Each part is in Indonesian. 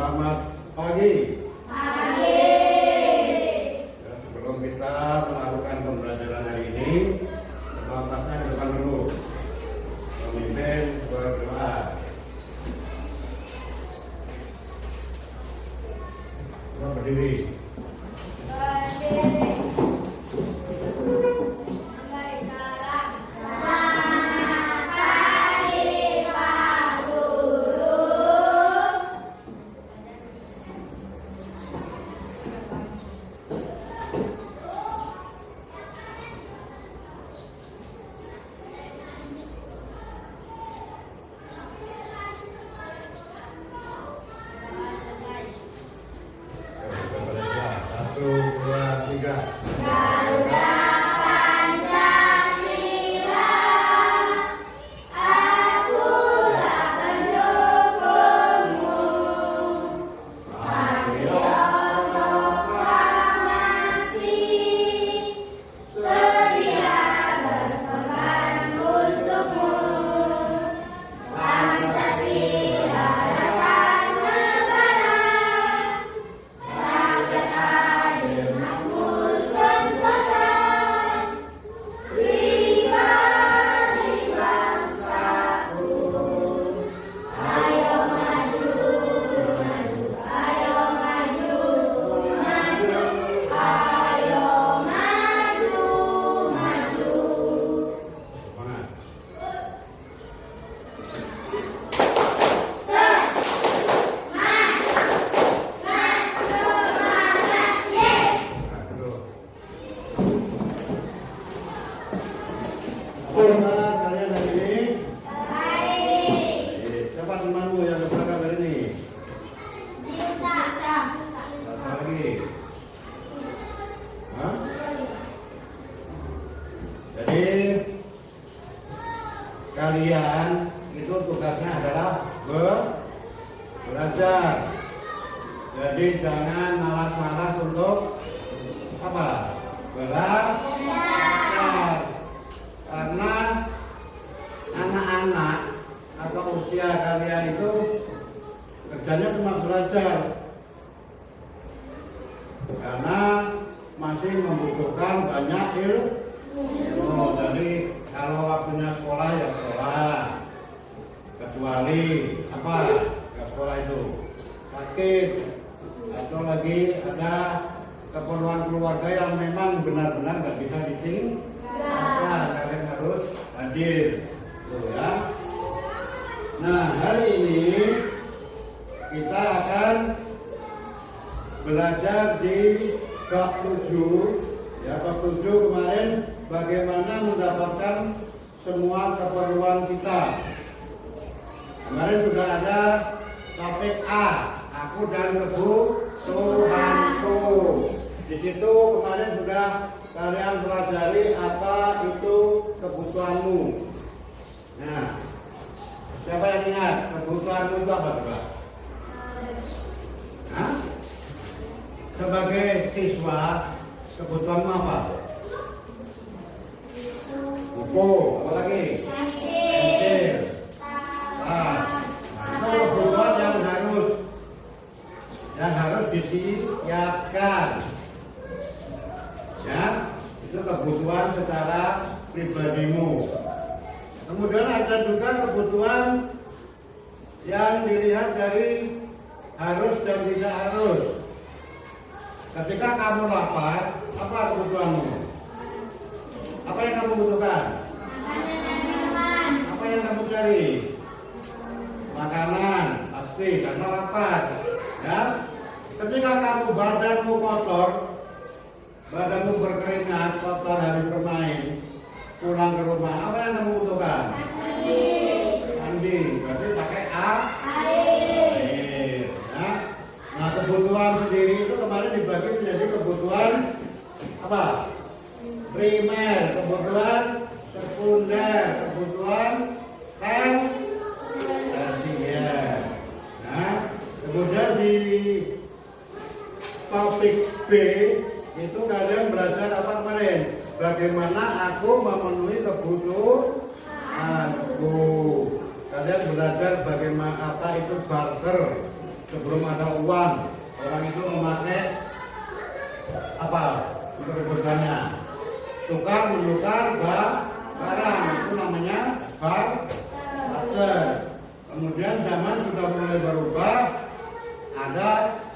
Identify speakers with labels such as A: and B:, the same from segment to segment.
A: Selamat pagi.
B: Pagi.
A: Ya, sebelum kita melakukan pembelajaran hari ini, kelasnya ke depan dulu. Pemimpin berdoa. Kita berdiri. Satu, dua, tiga.
B: Garuda Pancasila, akulah pendukungmu. Mario proklamasi, sedia berkorban untukmu. Pancasila dasar negara, rakyat adil makmur sentosa, pribadi bangsaku. Ayo maju, maju, ayo maju, maju, ayo maju, maju.
A: Semangat.
B: Yes.
A: Nah, duduk. Semangat kalian hari ini. Siapa temanmu yang berangkat hari ini? Satu lagi. Hah? Jadi kalian itu tugasnya adalah belajar. Jadi jangan malas-malas untuk apa? Belajar. Karena anak-anak atau usia kalian itu kerjanya cuma belajar. Karena masih membutuhkan banyak ilmu. Jadi kalau waktunya sekolah ya sekolah. Kecuali apa? Ke sekolah itu sakit atau lagi ada keperluan keluarga yang memang benar-benar nggak bisa ditinggalkan, kalian harus hadir, tuh ya. Nah, hari ini kita akan belajar di bab 7. Ya, bab 7 kemarin bagaimana mendapatkan semua keperluan kita. Kemarin sudah ada topik A, aku dan kebutuhanku. Di situ kemarin sudah kalian pelajari apa itu kebutuhanmu. Nah, siapa yang ingat kebutuhanmu itu apa coba? Hah? Sebagai siswa, kebutuhanmu apa? Buku, apa lagi? Pensil, tas. Itu kebutuhan yang harus disiapkan. Ya, itu kebutuhan secara pribadimu. Kemudian ada juga kebutuhan yang dilihat dari harus dan tidak harus. Ketika kamu lapar, apa kebutuhanmu? Apa yang kamu butuhkan? Apa yang kamu cari? Makanan, pasti karena lapar. Ya, ketika kamu badanmu kotor, badanmu berkeringat, kotor habis bermain, pulang ke rumah, apa yang kamu butuhkan? Mandi, berarti pakai air. Ya. Nah, kebutuhan sendiri itu kemarin dibagi menjadi kebutuhan apa? Primer, kebutuhan sekunder, kebutuhan tersier. Nah, kemudian di topik B itu kalian belajar apa kemarin? Bagaimana aku memenuhi kebutuhanku. Kalian belajar bagaimana apa itu barter. sebelum ada uang, orang itu memakai apa untuk kebutuhannya? Tukar menukar barang, itu namanya barter. Kemudian zaman sudah mulai berubah, ada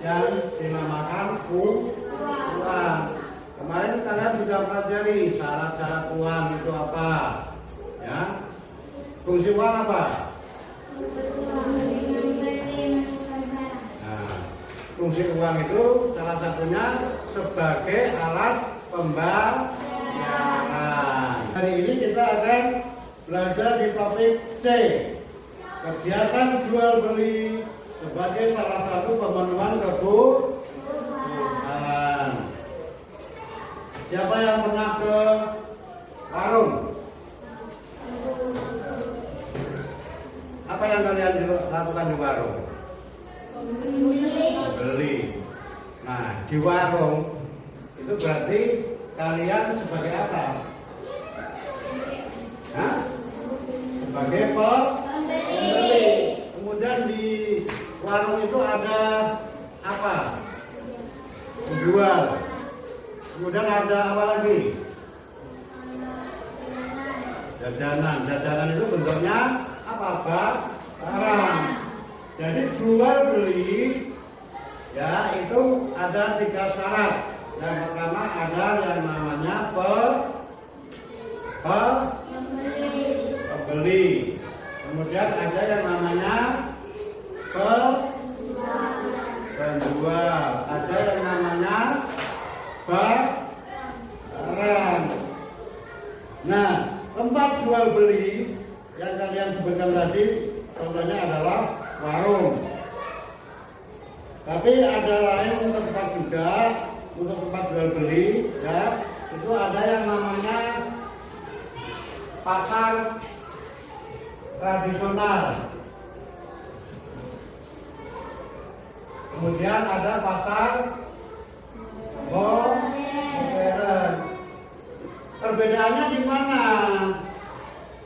A: yang dinamakan uang. Kemarin kalian sudah pelajari syarat-syarat uang itu apa, ya? Fungsi uang apa? Nah, fungsi uang itu salah satunya sebagai alat pembayaran. Hari ini kita akan belajar di topik C, kegiatan jual beli sebagai salah satu pemenuhan kebutuhan. Siapa yang pernah ke warung? Apa yang kalian lakukan di warung? Beli. Nah, di warung itu berarti kalian sebagai apa? Hah? Sebagai pembeli. Kemudian di warung itu ada apa? Penjual. Kemudian ada apa lagi? Jajanan. Jajanan itu bentuknya apa? Barang. Jadi jual beli ya itu ada 3 syarat. Yang pertama ada yang namanya pembeli. Kemudian ada yang namanya penjual. Ada yang namanya barang. Nah, tempat jual beli yang kalian sebutkan tadi contohnya adalah warung. Tapi ada lain tempat juga untuk tempat jual beli, ya. Itu ada yang namanya pasar tradisional. Kemudian ada pasar modern. Perbedaannya di mana?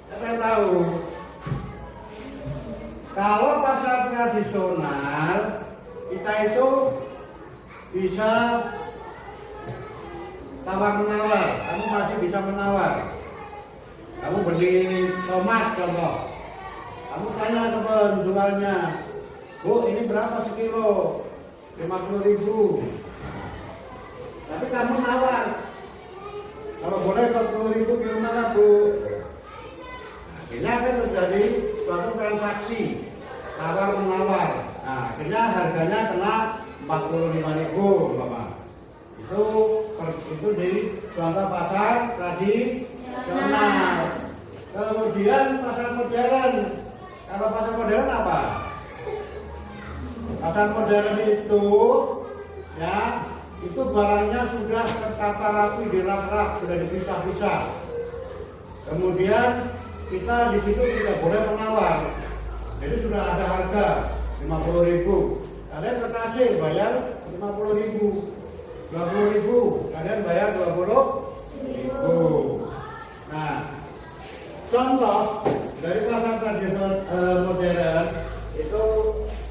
A: Kita tahu. Kalau pasar tradisional kita itu bisa tawar-menawar. Kamu masih bisa menawar. Kamu beli tomat contoh. Kamu tanya ke penjualnya, Bu, ini berapa sekilo? 50.000. Tapi kamu nawar. Kalau boleh 40.000 gimana, Bu? Akhirnya akan terjadi suatu transaksi tawar menawar. Nah, akhirnya harganya kena 45.000, Bapak. Itu di contoh pasar tradisional. Kemudian pasar modern. Kalau pasar modern apa? Pasar modern itu ya itu barangnya sudah tertata rapi di rak-rak, sudah dipisah-pisah. Kemudian kita di situ tidak boleh menawar. Jadi sudah ada harga 50.000. Kalian ke kasir bayar 50.000. 20.000, kalian bayar 20.000. Nah, contoh dari pasar tradisional modern itu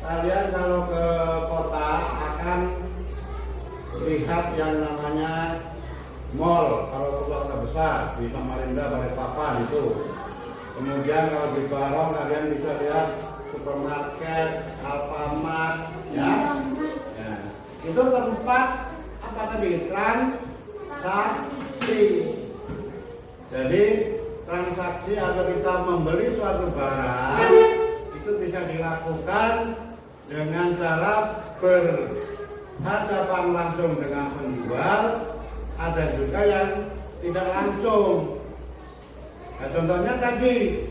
A: kalian kalau ke kota akan lihat yang namanya mall. Kalau kota besar di Samarinda, Balikpapan itu. Kemudian kalau di Barong kalian bisa lihat supermarket, Alfamart, ya. Nah, itu tempat apa tadi? Transaksi. Jadi transaksi atau kita membeli suatu barang itu bisa dilakukan dengan cara berhadapan langsung dengan penjual. Ada juga yang tidak langsung. Nah, contohnya tadi,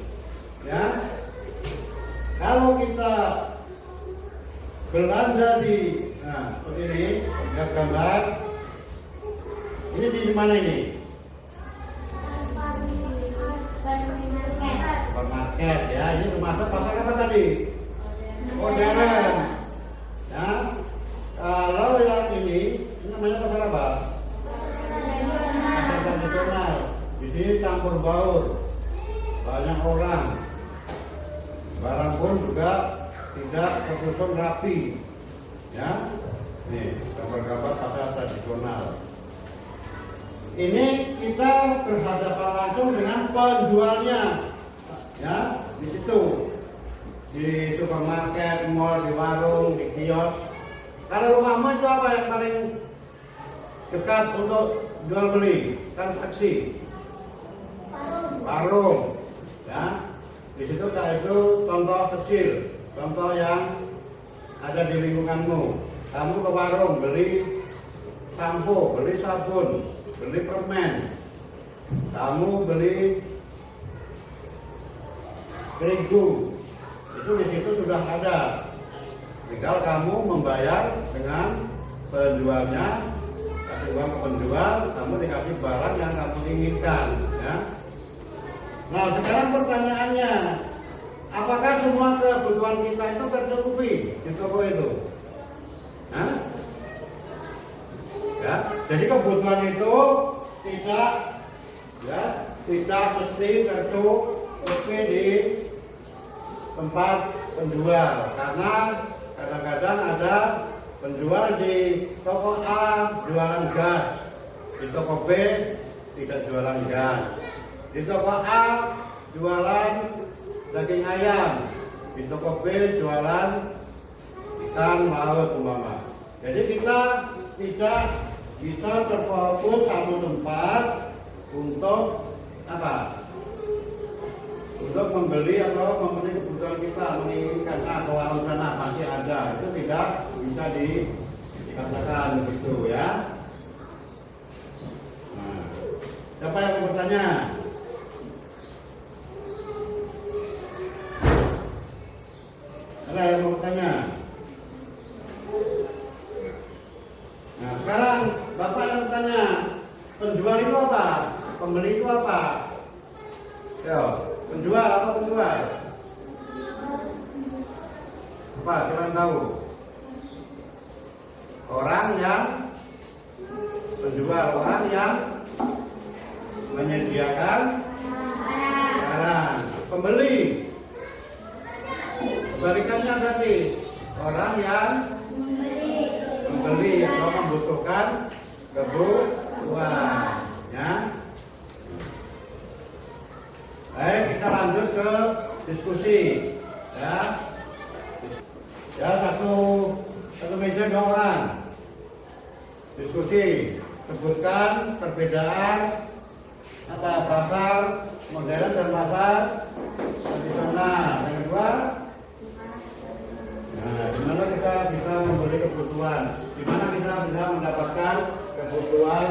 A: ya, kalau kita belanja di, nah seperti ini, lihat gambar. Ini di mana ini? Supermarket, ya. Ini termasuk pasar apa tadi? Modern. Ya. Kalau yang ini namanya pasar apa? Pasar tradisional. Di sini campur baur, banyak orang. Barang pun juga tidak tersusun rapi. Ini kita berhadapan langsung dengan penjualnya, ya, di situ, di supermarket, mall, di warung, di kios. Kalau rumahmu itu apa yang paling dekat untuk jual beli, transaksi? Warung, ya. Di situ itu contoh kecil, contoh yang ada di lingkunganmu. Kamu ke warung beli sampo, beli sabun, beli permen, kamu beli terigu, itu di situ sudah ada. Tinggal kamu membayar dengan penjualnya, kasih uang ke penjual, kamu dikasih barang yang kamu inginkan, ya. Nah, sekarang pertanyaannya, apakah semua kebutuhan kita itu tercukupi di toko itu? Hah? Ya, jadi kebutuhan itu tidak, ya, tidak mesti tercukupi di tempat penjual, karena kadang-kadang ada penjual di toko A jualan gas, di toko B tidak jualan gas, di toko A jualan daging ayam, di toko B jualan ikan laut umpama. Jadi kita tidak bisa terfokus satu tempat untuk apa? Untuk membeli atau memenuhi kebutuhan kita, menginginkan atau warung sana masih ada, itu tidak bisa dikatakan begitu, ya. Nah, siapa yang mau bertanya? Ada yang mau bertanya? Nah, sekarang Bapak yang bertanya, penjual itu apa? Pembeli itu apa? Yo, penjual apa penjual? Apa? Kalian tahu? Orang yang penjual, orang yang menyediakan barang. Pembeli, kebalikannya berarti orang yang membeli atau membutuhkan kebutuhan, ya. Baik, kita lanjut ke diskusi, ya. Ya, satu meja 2 orang. Diskusi, sebutkan perbedaan apa pasar modern dan pasar tradisional. Yang kedua, nah, di mana kita bisa membeli kebutuhan, di mana kita bisa mendapatkan kebutuhan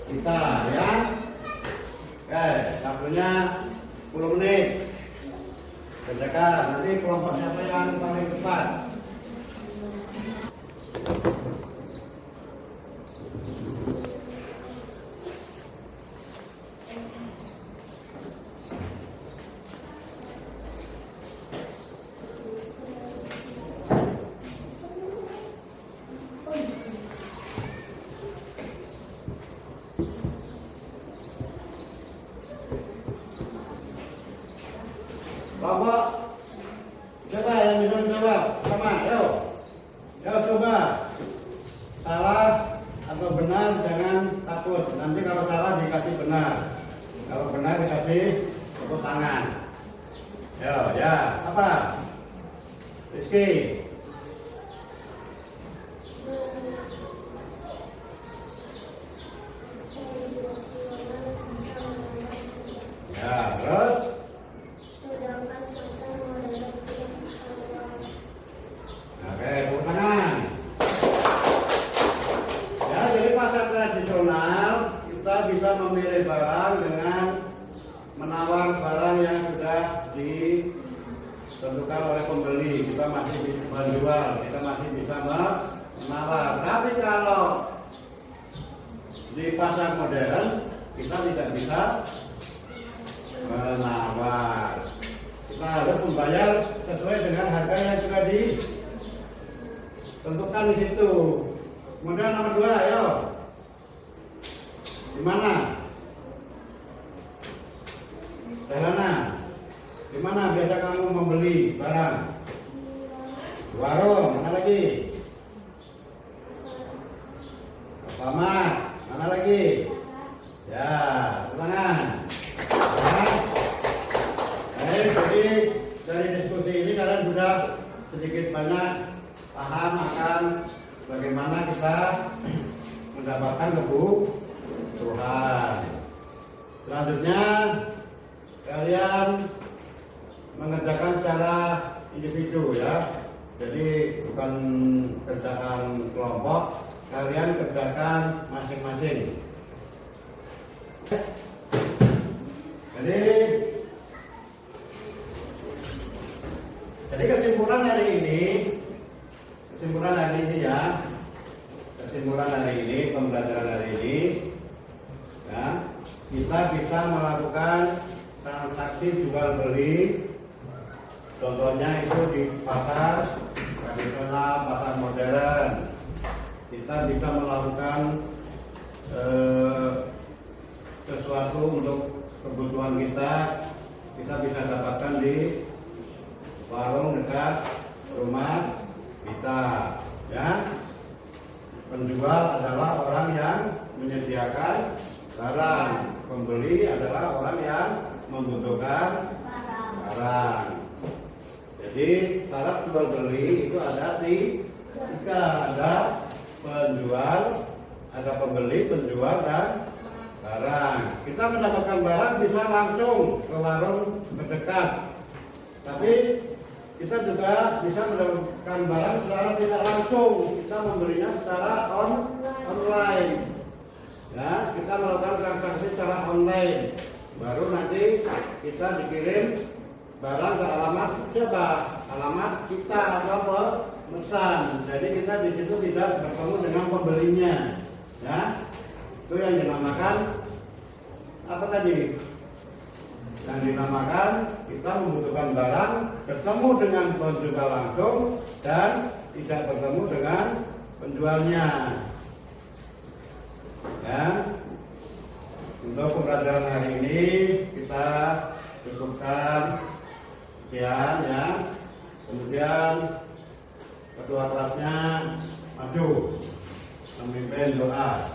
A: kita, ya. Oke, waktunya 10 menit. Kerjakan, nanti kelompok siapa yang paling cepat. Kelompok siapa yang bisa menjawab? Sama, ayo. Ayo coba. Salah atau benar jangan takut. Nanti kalau salah dikasih benar. Kalau benar dikasih tepuk tangan. Ayo, ya. Apa? Rizky. Ya, terus? Oke, tepuk tangan. Ya, jadi pasar tradisional kita bisa memilih barang dengan menawar barang yang sudah ditentukan oleh pembeli. Kita masih bisa menjual, kita masih bisa menawar. Tapi kalau di pasar modern kita tidak bisa menawar. Kita harus membayar sesuai dengan harga yang sudah ditentukan di situ. Kemudian nomor 2, ayo. Di mana? Helena, di mana biasa kamu membeli barang? Di warung, mana lagi? Alfamart, mana lagi? mendapatkan kebutuhan. Selanjutnya kalian mengerjakan secara individu ya. Jadi bukan kerjaan kelompok, kalian kerjakan masing-masing. Jadi kesimpulan hari ini ya, kesimpulan hari ini, pembelajaran hari ini ya, kita bisa melakukan transaksi jual beli. Contohnya itu di pasar tradisional, pasar modern. Kita bisa melakukan sesuatu untuk kebutuhan kita bisa dapatkan di warung dekat rumah kita ya. Penjual adalah orang yang menyediakan barang, pembeli adalah orang yang membutuhkan barang. Jadi syarat jual beli itu ada tiga, ada penjual, ada pembeli, penjual, dan barang. Kita mendapatkan barang bisa langsung ke warung terdekat, tapi kita juga bisa mendapatkan barang secara tidak langsung. Kita membelinya secara online. Ya, kita melakukan transaksi secara online. Baru nanti kita dikirim barang ke alamat siapa? Alamat kita atau pemesan. Jadi kita di situ tidak bertemu dengan pembelinya. Ya, itu yang dinamakan apa tadi? Yang dinamakan kita membutuhkan barang, bertemu dengan penjual langsung dan tidak bertemu dengan penjualnya. Ya, untuk pembelajaran hari ini kita cukupkan sekian ya. Kemudian kedua kelasnya maju memimpin doa.